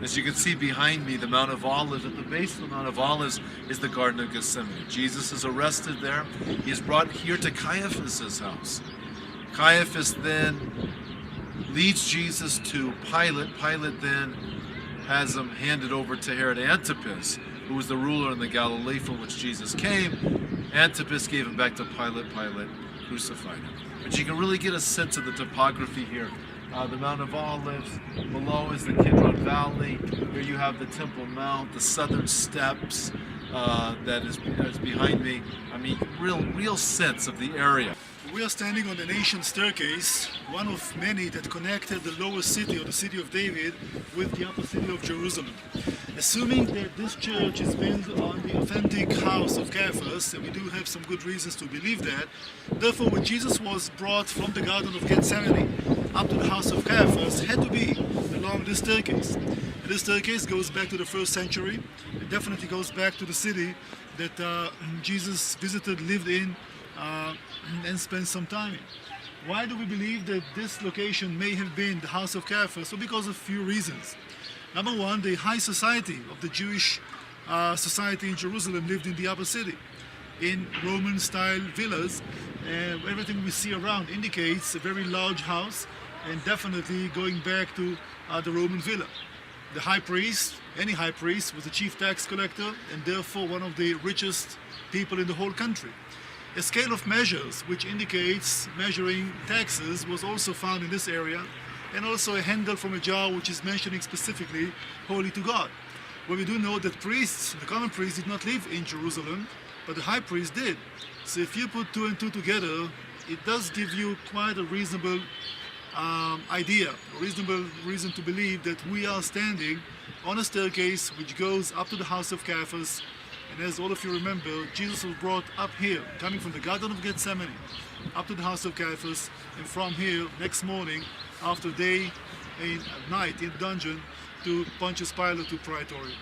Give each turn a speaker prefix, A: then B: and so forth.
A: As you can see behind me, the Mount of Olives, at the base of the Mount of Olives is the Garden of Gethsemane. Jesus is arrested there. He is brought here to Caiaphas' house. Caiaphas then leads Jesus to Pilate. Pilate then has him handed over to Herod Antipas, who was the ruler in the Galilee from which Jesus came. Antipas gave him back to Pilate. Pilate crucified him. But you can really get a sense of the topography here. The Mount of Olives, below is the Kidron Valley. Here you have the Temple Mount, the southern steps that is behind me. I mean, real sense of the area.
B: We are standing on an ancient staircase, one of many that connected the lower city, or the city of David, with the upper city of Jerusalem. Assuming that this church is built on the authentic house of Caiaphas, and we do have some good reasons to believe that, therefore when Jesus was brought from the Garden of Gethsemane up to the house of Caiaphas, had to be along this staircase. And this staircase goes back to the 1st century. It definitely goes back to the city that Jesus visited, lived in, and spent some time in. Why do we believe that this location may have been the house of Caiaphas? Well, because of a few reasons. Number one, the high society of the Jewish society in Jerusalem lived in the upper city, in Roman-style villas. Everything we see around indicates a very large house, and definitely going back to the Roman villa. The high priest, any high priest, was the chief tax collector, and therefore one of the richest people in the whole country. A scale of measures which indicates measuring taxes was also found in this area, and also a handle from a jar which is mentioning specifically holy to God. Well, we do know that priests, the common priests, did not live in Jerusalem, but the high priest did. So if you put 2 and 2 together, it does give you quite a reasonable idea, a reasonable reason to believe that we are standing on a staircase which goes up to the house of Caiaphas. And as all of you remember, Jesus was brought up here, coming from the Garden of Gethsemane, up to the house of Caiaphas, and from here, next morning, after day and night in the dungeon, to Pontius Pilate, to Praetorium.